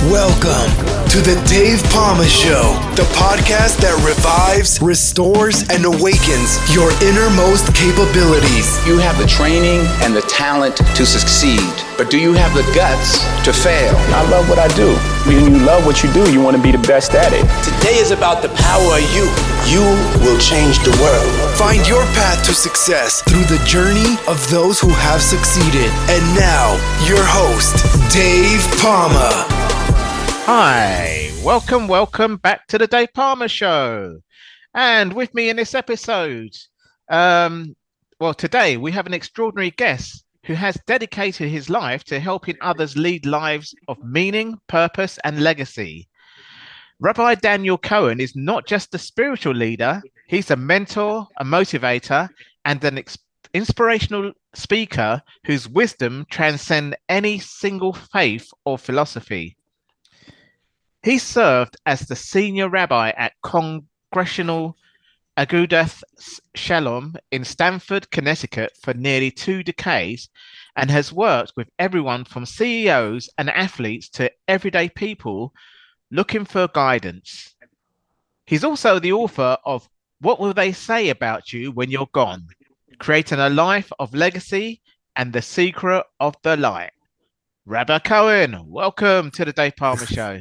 Welcome to the Dave Pamah Show, the podcast that revives, restores, and awakens your innermost capabilities. You have the training and the talent to succeed, but do you have the guts to fail? I love what I do. When you love what you do, you want to be the best at it. Today is about the power of you. You will change the world. Find your path to success through the journey of those who have succeeded. And now, your host, Dave Pamah. Hi, welcome back to the Dave Pamah Show. And with me in this episode, today we have an extraordinary guest who has dedicated his life to helping others lead lives of meaning, purpose, and legacy. Rabbi Daniel Cohen is not just a spiritual leader, he's a mentor, a motivator, and an inspirational speaker whose wisdom transcends any single faith or philosophy. He served as the senior rabbi at Congressional Agudath Shalom in Stamford, Connecticut for nearly 2 decades and has worked with everyone from CEOs and athletes to everyday people looking for guidance. He's also the author of What Will They Say About You When You're Gone? Creating a Life of Legacy and the Secret of the Light. Rabbi Cohen, welcome to the Dave Pamah Show.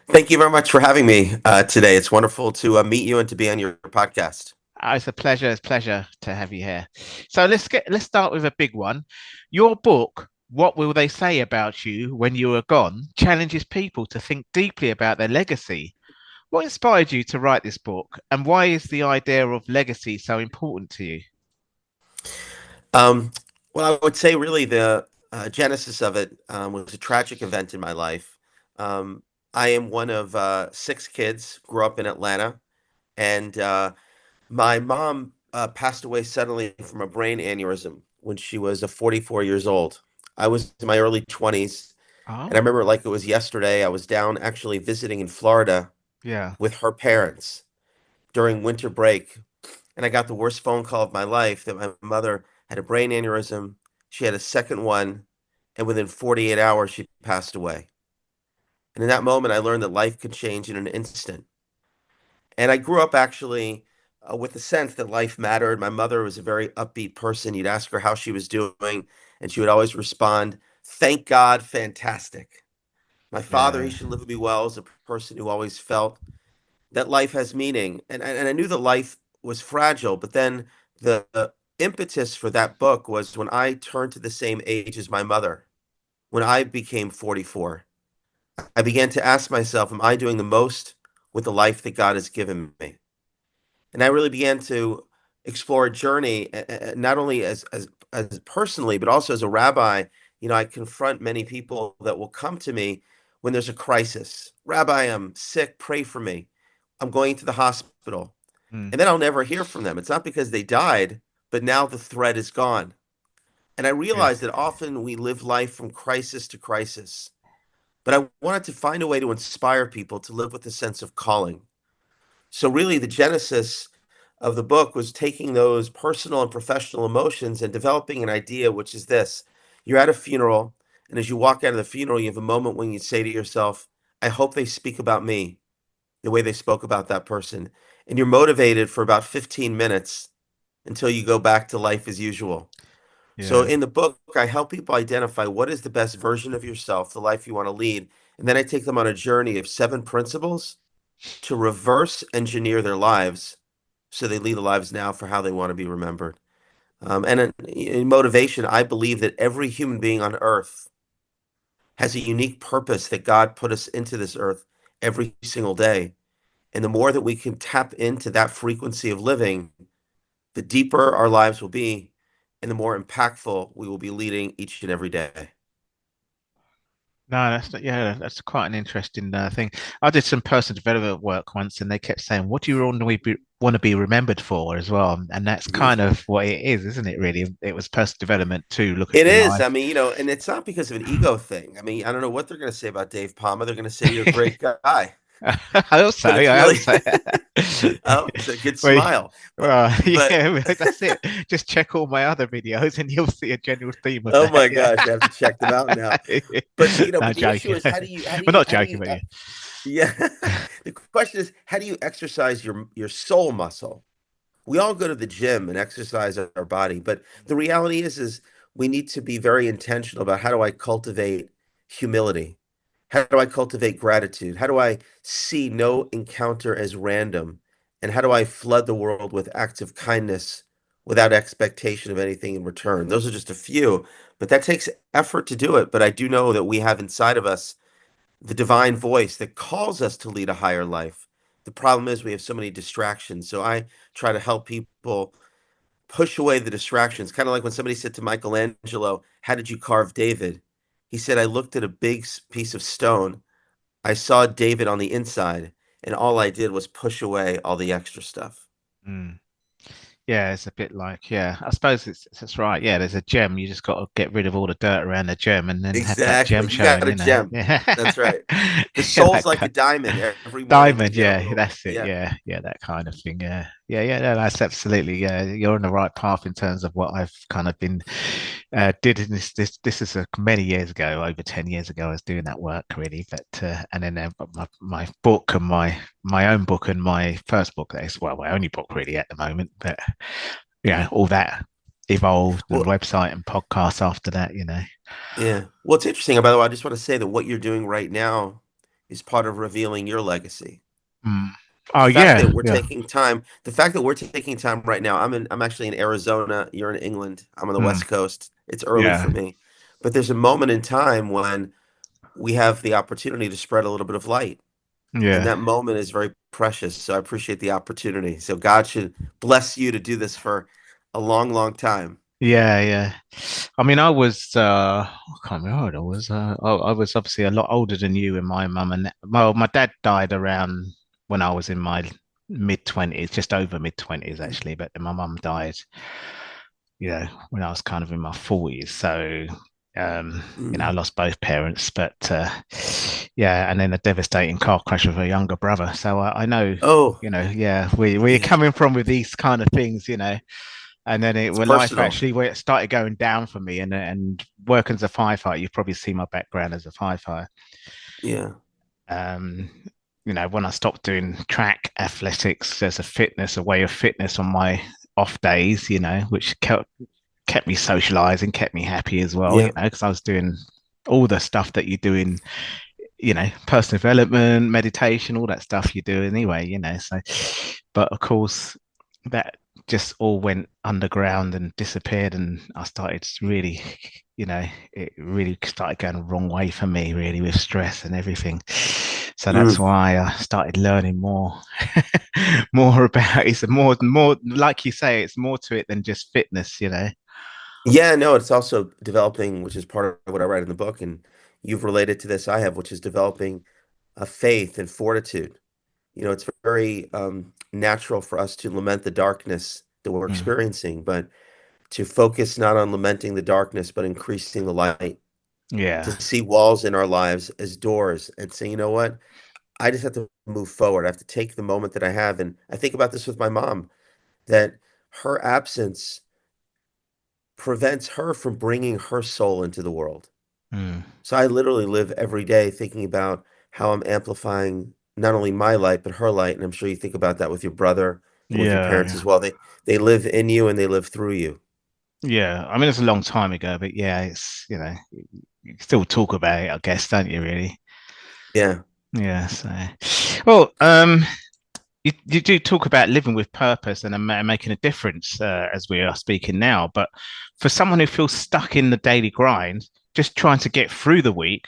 Thank you very much for having me today. It's wonderful to meet you and to be on your podcast. It's a pleasure. It's a pleasure to have you here. So let's start with a big one. Your book, What Will They Say About You When You Are Gone, challenges people to think deeply about their legacy. What inspired you to write this book, and why is the idea of legacy so important to you? Well, I would say really the genesis of it was a tragic event in my life. I am one of 6 kids, grew up in Atlanta, and my mom passed away suddenly from a brain aneurysm when she was 44 years old. I was in my early 20s, and I remember like it was yesterday. I was down actually visiting in Florida with her parents during winter break, and I got the worst phone call of my life that my mother had a brain aneurysm. She had a second one, and within 48 hours, she passed away. And in that moment, I learned that life could change in an instant. And I grew up actually with the sense that life mattered. My mother was a very upbeat person. You'd ask her how she was doing, and she would always respond, "Thank God, fantastic." My father, he should live and be well, is a person who always felt that life has meaning. And I knew that life was fragile, but then the impetus for that book was when I turned to the same age as my mother, when I became 44. I began to ask myself, am I doing the most with the life that God has given me? And I really began to explore a journey, not only as personally, but also as a rabbi. You know, I confront many people that will come to me when there's a crisis. Rabbi, I'm sick, pray for me. I'm going to the hospital. And then I'll never hear from them. It's not because they died, but now the thread is gone. And I realized that often we live life from crisis to crisis. But I wanted to find a way to inspire people to live with a sense of calling. So really the genesis of the book was taking those personal and professional emotions and developing an idea, which is this. You're at a funeral, and as you walk out of the funeral, you have a moment when you say to yourself, I hope they speak about me the way they spoke about that person. And you're motivated for about 15 minutes until you go back to life as usual. So in the book, I help people identify what is the best version of yourself, the life you want to lead. And then I take them on a journey of 7 principles to reverse engineer their lives so they lead the lives now for how they want to be remembered. And in motivation, I believe that every human being on earth has a unique purpose that God put us into this earth every single day. And the more that we can tap into that frequency of living, the deeper our lives will be, and the more impactful we will be leading each and every day. No, that's quite an interesting thing. I did some personal development work once, and they kept saying, "What do you want to be remembered for?" as well, and that's kind of what it is, isn't it? Really, it was personal development to look at. It is. Life. I mean, you know, and it's not because of an ego thing. I mean, I don't know what they're going to say about Dave Pamah. They're going to say you're a great guy. I hope so. but it's I hope really so. oh, it's a good Well, smile. But yeah, that's it. Just check all my other videos, and you'll see a general theme of oh that. my Yeah. gosh, I have to check them out now. But No but the issue joking. is We're not joking, but yeah. yeah. The question is, how do you exercise your soul muscle? We all go to the gym and exercise our body, but the reality is we need to be very intentional about how do I cultivate humility? How do I cultivate gratitude? How do I see no encounter as random? And how do I flood the world with acts of kindness without expectation of anything in return? Those are just a few, but that takes effort to do it. But I do know that we have inside of us the divine voice that calls us to lead a higher life. The problem is we have so many distractions. So I try to help people push away the distractions. Kind of like when somebody said to Michelangelo, "How did you carve David?" He said, "I looked at a big piece of stone. I saw David on the inside, and all I did was push away all the extra stuff." Mm. Yeah, it's a bit like, yeah, I suppose it's right. Yeah, there's a gem. You just got to get rid of all the dirt around the gem and then have that Exactly. gem You got showing, a gem. Yeah. That's right. The Yeah, soul's like a diamond. Every morning you diamond, get a yeah, little, that's it. yeah, Yeah, that kind of thing. Yeah. No, that's absolutely. Yeah, you're on the right path in terms of what I've kind of been did in this is many years ago, over 10 years ago. I was doing that work really, but and then my book and my own book and my first book, that is well my only book really at the moment, but yeah, all that evolved and well, website and podcasts after that. yeah. Well, it's interesting. By the way, I just want to say that what you're doing right now is part of revealing your legacy. Mm. Oh yeah, yeah. The fact that we're taking time right now, I'm actually in Arizona, you're in England, I'm on the Mm. West Coast. It's early Yeah, for me. But there's a moment in time when we have the opportunity to spread a little bit of light. And yeah. that moment is very precious. So I appreciate the opportunity. So God should bless you to do this for a long, long time. Yeah. I mean, I can't remember how old I was. I was obviously a lot older than you and my mum and my dad died around when I was in my mid-20s, just over mid-20s actually. But then my mum died, when I was kind of in my 40s. So, I Mm. lost both parents. But yeah, and then a devastating car crash with a younger brother. So I know, Oh, yeah, we're yeah. coming from with these kind of things. And then It's life personal. actually where it started going down for me, and working as a firefighter, you've probably seen my background as a firefighter. Yeah. Um, when I stopped doing track athletics as a way of fitness on my off days, which kept me socializing, kept me happy as well, Yeah. because I was doing all the stuff that you do in, personal development, meditation, all that stuff you do anyway. So, but of course, that just all went underground and disappeared, and I started really, it really started going the wrong way for me, really, with stress and everything. So that's Mm. why I started learning more, more about it's more like you say, it's more to it than just fitness. Yeah, no, it's also developing, which is part of what I write in the book, and you've related to this I have, which is developing a faith and fortitude. It's very natural for us to lament the darkness that we're Mm. experiencing, but to focus not on lamenting the darkness, but increasing the light, to Yeah. see walls in our lives as doors and say, you know what? I just have to move forward. I have to take the moment that I have. And I think about this with my mom, that her absence prevents her from bringing her soul into the world. Mm. So I literally live every day thinking about how I'm amplifying not only my light, but her light. And I'm sure you think about that with your brother and with your parents Yeah. as well. They live in you and they live through you. Yeah. I mean, it's a long time ago, but yeah, it's, you still talk about it, I guess, don't you, really? Yeah. Yeah. So, well, you do talk about living with purpose and making a difference as we are speaking now. But for someone who feels stuck in the daily grind, just trying to get through the week,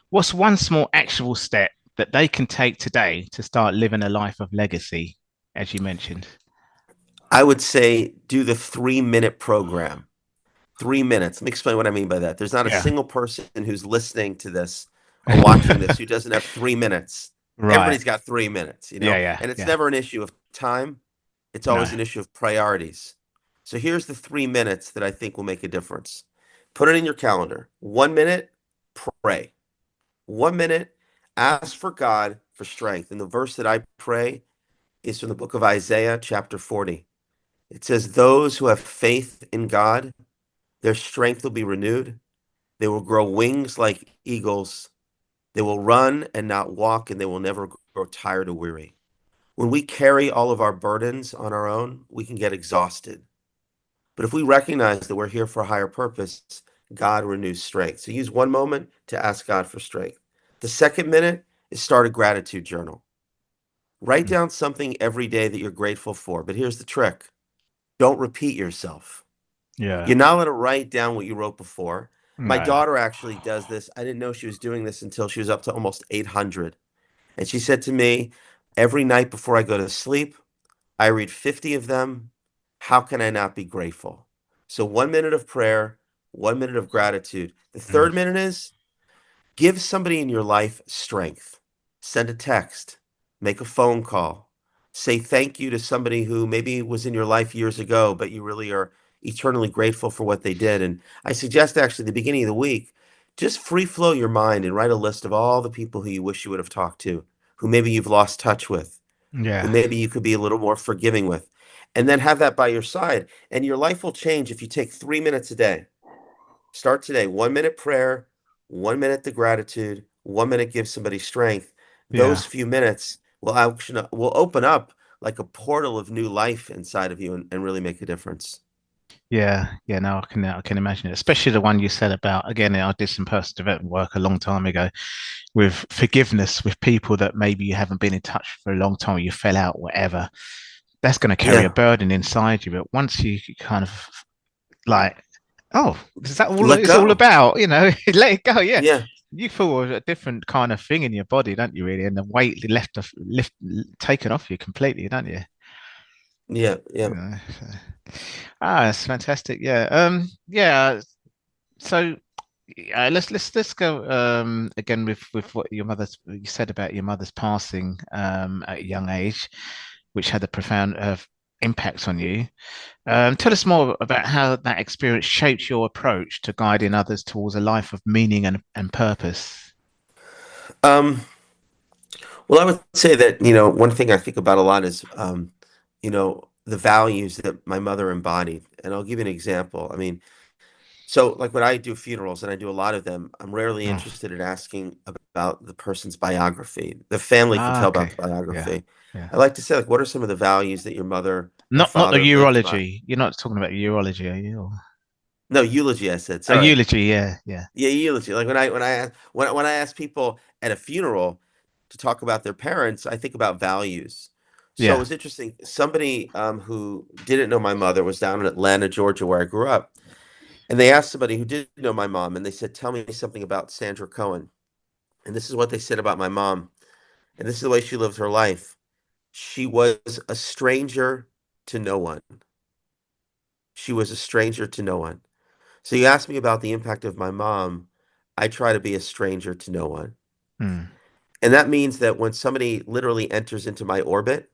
what's one small actionable step that they can take today to start living a life of legacy, as you mentioned? I would say do the 3 minute program. 3 minutes. Let me explain what I mean by that. There's not a Yeah. single person who's listening to this or watching this who doesn't have 3 minutes. Right. Everybody's got 3 minutes, Yeah. and it's Yeah. never an issue of time. It's No. always an issue of priorities. So here's the 3 minutes that I think will make a difference. Put it in your calendar. 1 minute, pray. 1 minute, Ask for God for strength. And the verse that I pray is from the book of Isaiah, chapter 40. It says, those who have faith in God, their strength will be renewed. They will grow wings like eagles. They will run and not walk, and they will never grow tired or weary. When we carry all of our burdens on our own, we can get exhausted. But if we recognize that we're here for a higher purpose, God renews strength. So use one moment to ask God for strength. The second minute is start a gratitude journal. Write down something every day that you're grateful for. But here's the trick. Don't repeat yourself. Yeah. You're not allowed to write down what you wrote before. My No. daughter actually does this. I didn't know she was doing this until she was up to almost 800. And she said to me, every night before I go to sleep, I read 50 of them. How can I not be grateful? So 1 minute of prayer, 1 minute of gratitude. The Mm. third minute is give somebody in your life strength. Send a text, make a phone call, say thank you to somebody who maybe was in your life years ago, but you really are eternally grateful for what they did. And I suggest actually the beginning of the week, just free flow your mind and write a list of all the people who you wish you would have talked to, who maybe you've lost touch with, who Yeah. maybe you could be a little more forgiving with. And then have that by your side. And your life will change if you take 3 minutes a day. Start today. 1 minute prayer, 1 minute the gratitude, 1 minute give somebody strength. Yeah. Those few minutes will open up like a portal of new life inside of you and really make a difference. Yeah, yeah, no, I can imagine it. Especially the one you said about, again, I did some personal development work a long time ago with forgiveness with people that maybe you haven't been in touch for a long time, or you fell out, whatever. That's going to carry a Yeah. burden inside you. But once you kind of like, oh, is that You all let it's all go. about? Let it go. Yeah, Yeah. you feel a different kind of thing in your body, don't you? Really, and the weight taken off you completely, don't you? Yeah. Yeah. So. That's fantastic. Yeah. Yeah. So let's go again with what you said about your mother's passing at a young age, which had a profound impact on you. Tell us more about how that experience shaped your approach to guiding others towards a life of meaning and purpose. Um, well, I would say that, one thing I think about a lot is, the values that my mother embodied. And I'll give you an example. I mean, so, like when I do funerals, and I do a lot of them, I'm rarely Oh, interested in asking about the person's biography. The family can tell about okay. the Yeah. biography. Yeah. I like to say, like, what are some of the values that your mother and Not the father lived by? urology. You're not talking about urology, are you? Or... No, eulogy, I said. A Sorry. eulogy, yeah, yeah, Yeah, eulogy. Like when I ask people at a funeral to talk about their parents, I think about values. So it yeah. was interesting. Somebody who didn't know my mother was down in Atlanta, Georgia, where I grew up. And they asked somebody who did know my mom, and they said, tell me something about Sandra Cohen. And this is what they said about my mom. And this is the way she lived her life. She was a stranger to no one. She was a stranger to no one. So you asked me about the impact of my mom. I try to be a stranger to no one. Mm, And that means that when somebody literally enters into my orbit,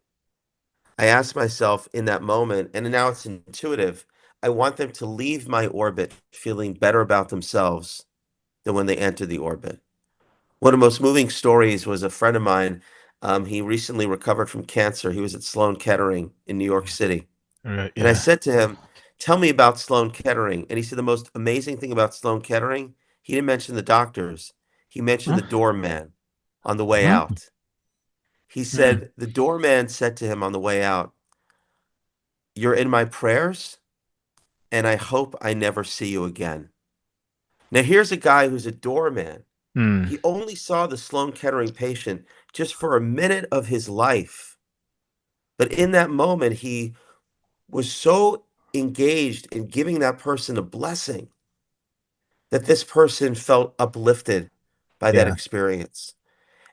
I ask myself in that moment, and now it's intuitive, I want them to leave my orbit feeling better about themselves than when they enter the orbit. One of the most moving stories was a friend of mine. He recently recovered from cancer. He was at Sloan Kettering in New York City. right, And I yeah. said to him, tell me about Sloan Kettering. And he said the most amazing thing about Sloan Kettering, he didn't mention the doctors. He mentioned Huh? the doorman on the way Huh? out. He Mm, said, the doorman said to him on the way out, you're in my prayers, and I hope I never see you again. Now, here's a guy who's a doorman. mm, He only saw the Sloan Kettering patient just for a minute of his life. But in that moment, he was so engaged in giving that person a blessing that this person felt uplifted by that yeah. experience.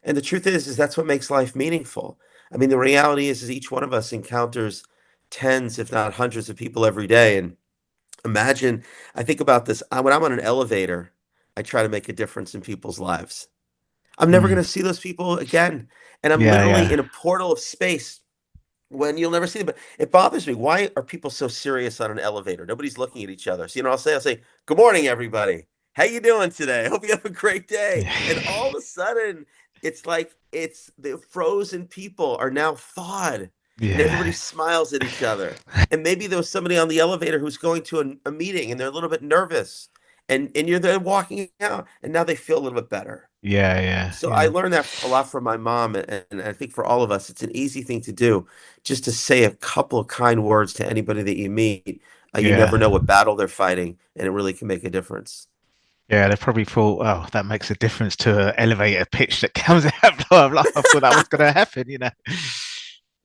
And the truth is that's what makes life meaningful. I mean, the reality is each one of us encounters tens, if not hundreds of people every day. And imagine, I think about this, when I'm on an elevator, I try to make a difference in people's lives. I'm never Mm, going to see those people again. And I'm yeah, literally yeah. in a portal of space when you'll never see them. But it bothers me. Why are people so serious on an elevator? Nobody's looking at each other. So, I'll say, good morning, everybody. How you doing today? Hope you have a great day. Yeah. And all of a sudden, It's like it's the frozen people are now thawed, and everybody Yeah. smiles at each other. And maybe there was somebody on the elevator who's going to a meeting and they're a little bit nervous, and you're there walking out, and now they feel a little bit better. Yeah, yeah, So I yeah, learned that a lot from my mom, and I think for all of us, it's an easy thing to do, just to say a couple of kind words to anybody that you meet. You never yeah. know what battle they're fighting, and it really can make a difference. Yeah, they probably thought, oh, that makes a difference to an elevator pitch that comes out. Blah, blah. I thought that was going to happen.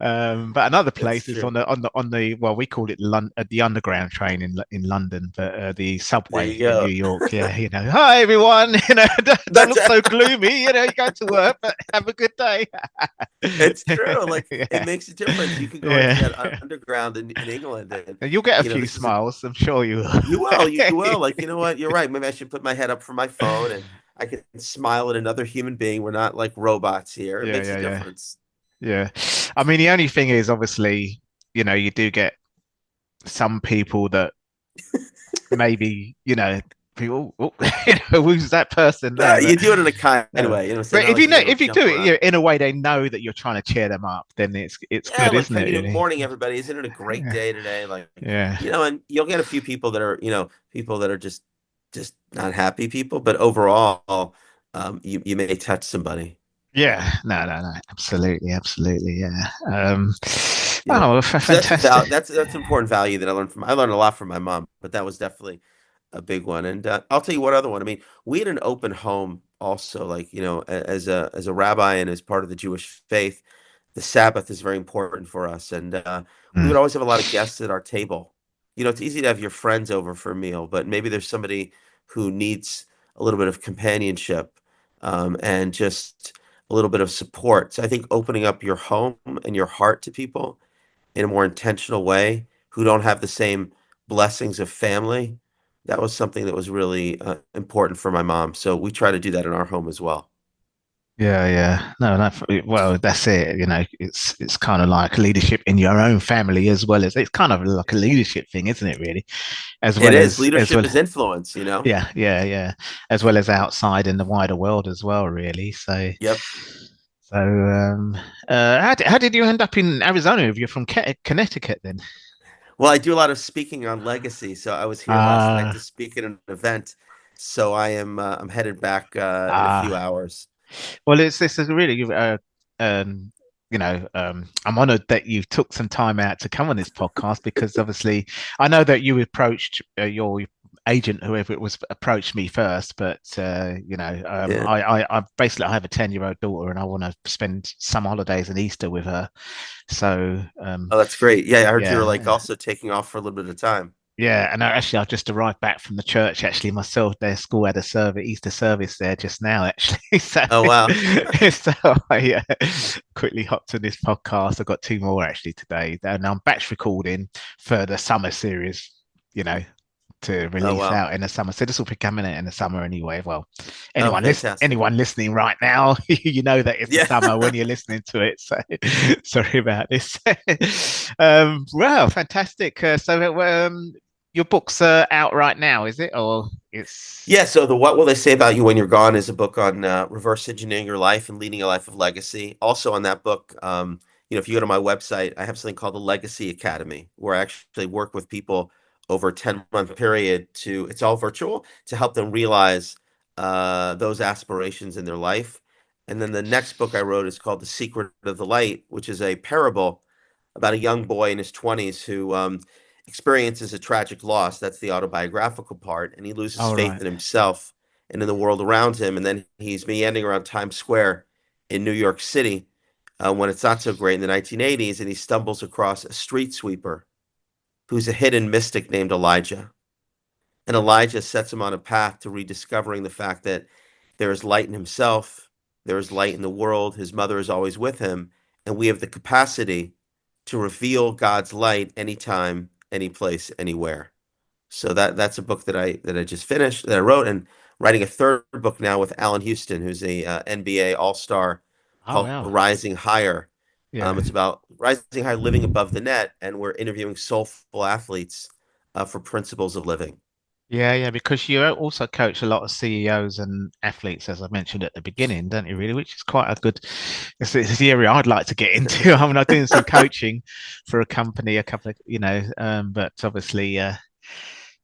But another That's place is true. on the well, we call it the underground train in London, but the There subway you in go. New York. Yeah, hi everyone. Don't That's look so gloomy. You go to work, but have a good day. it's true. Like it Yeah, makes a difference. You can go into that yeah. underground in England, and And you'll get a few this is a smiles. I'm sure you you will, you will. will. Like, you know what? You're right. Maybe I should put my head up from my phone and I can smile at another human being. We're not like robots here. It Yeah, makes a yeah, yeah. difference. Yeah. I mean, the only thing is, obviously, you do get some people that maybe, people, oh, who's that person Yeah, there? you do it in a kind Uh, way, so but not if like you you're know, gonna go if you do jump it, around. in a way they know that you're trying to cheer them up, then it's Yeah, good, like isn't kind it? of, Really? morning, everybody. Isn't it a great Yeah. day today? Like, Yeah. and you'll get a few people that are, people that are just not happy people, but overall, you may touch somebody. Yeah. No, no, no. Absolutely. Absolutely. Yeah. Yeah. Oh, well, So fantastic. that's an important value that I learned a lot from my mom, but that was definitely a big one. And I'll tell you one other one. I mean, we had an open home also, like, as a rabbi and as part of the Jewish faith, the Sabbath is very important for us. And we Mm. would always have a lot of guests at our table. It's easy to have your friends over for a meal, but maybe there's somebody who needs a little bit of companionship, and just a little bit of support. So I think opening up your home and your heart to people in a more intentional way who don't have the same blessings of family. That was something that was really important for my mom. So we try to do that in our home as well. Yeah, yeah. No, well, that's it. It's kind of like leadership in your own family as well as it's kind of like a leadership thing, isn't it? Really, as It well is. as Leadership well. is influence. Yeah, yeah, yeah. As well as outside in the wider world as well, really. Yep. How did you end up in Arizona if you're from Connecticut then? Well, I do a lot of speaking on legacy. So I was here last night to Ah, speak at an event. So I'm headed back in a few ah. hours. Well, this is really, I'm honored that you took some time out to come on this podcast because obviously I know that you approached your agent, whoever it was, approached me first, but Yeah. I basically I have a 10-year-old daughter and I want to spend some holidays and Easter with her. So Oh, that's great. Yeah, I heard you were like yeah, also taking off for a little bit of time. yeah, and I just arrived back from the church actually myself. Their school had a Easter service there just now actually. So, Oh, wow. so I quickly hopped on this podcast. I've got two more actually today, and I'm batch recording for the summer series. You know, to Oh, release wow. out in the summer. So this will be coming out in the summer anyway. Well, Oh, fantastic. anyone listening right now, you know that it's the Yeah. summer when you're listening to it. So sorry about this. Wow, fantastic. Your book's out right now, is it? Or it's Yeah, so the What Will They Say About You When You're Gone is a book on reverse engineering your life and leading a life of legacy. Also on that book, if you go to my website, I have something called the Legacy Academy, where I actually work with people over a 10-month period it's all virtual, to help them realize those aspirations in their life. And then the next book I wrote is called The Secret of the Light, which is a parable about a young boy in his 20s who experiences a tragic loss. That's the autobiographical part. And he loses all faith right. in himself and in the world around him. And then he's meandering around Times Square in New York City when it's not so great in the 1980s. And he stumbles across a street sweeper who's a hidden mystic named Elijah. And Elijah sets him on a path to rediscovering the fact that there is light in himself, there is light in the world, his mother is always with him, and we have the capacity to reveal God's light anytime, any place, anywhere. So that's a book that I just finished, that I wrote, and writing a third book now with Alan Houston, who's a NBA All-Star, Oh called wow. Rising Higher. Yeah. It's about rising high, living above the net, and we're interviewing soulful athletes for principles of living. Yeah, because you also coach a lot of CEOs and athletes, as I mentioned at the beginning, don't you? Really, which is quite a good. It's the area I'd like to get into. I mean, I'm doing some coaching for a company, a couple of, but obviously, Yeah,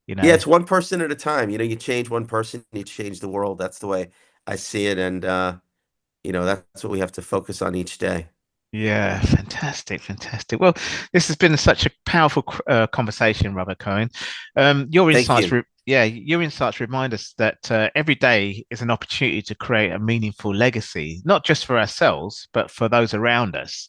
it's one person at a time. You change one person, you change the world. That's the way I see it, and that's what we have to focus on each day. Yeah, fantastic. Well, this has been such a powerful conversation, Rabbi Cohen. Your insights, your insights remind us that every day is an opportunity to create a meaningful legacy, not just for ourselves, but for those around us.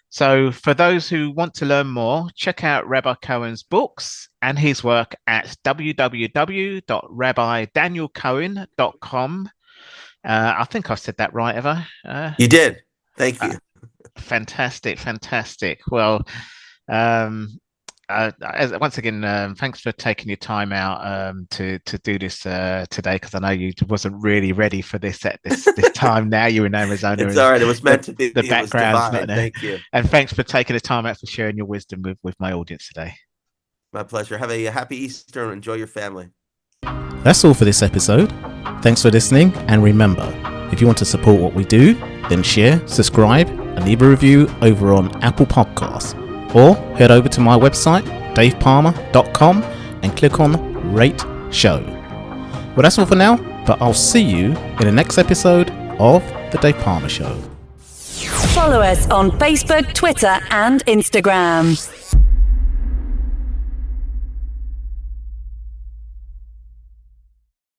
So, for those who want to learn more, check out Rabbi Cohen's books and his work at www.rabbidanielcohen.com. I think I said that right, have I? You did. Thank you. Fantastic. Well, once again, thanks for taking your time out to do this today, because I know you wasn't really ready for this at this time. Now you're in Arizona. It's all right. It was meant to be. The background's not there. Thank you. And thanks for taking the time out for sharing your wisdom with my audience today. My pleasure. Have a happy Easter and enjoy your family. That's all for this episode. Thanks for listening, and remember, if you want to support what we do, then share, subscribe, and leave a review over on Apple Podcasts, or head over to my website, davepalmer.com, and click on Rate Show. Well, that's all for now, but I'll see you in the next episode of The Dave Pamah Show. Follow us on Facebook, Twitter, and Instagram.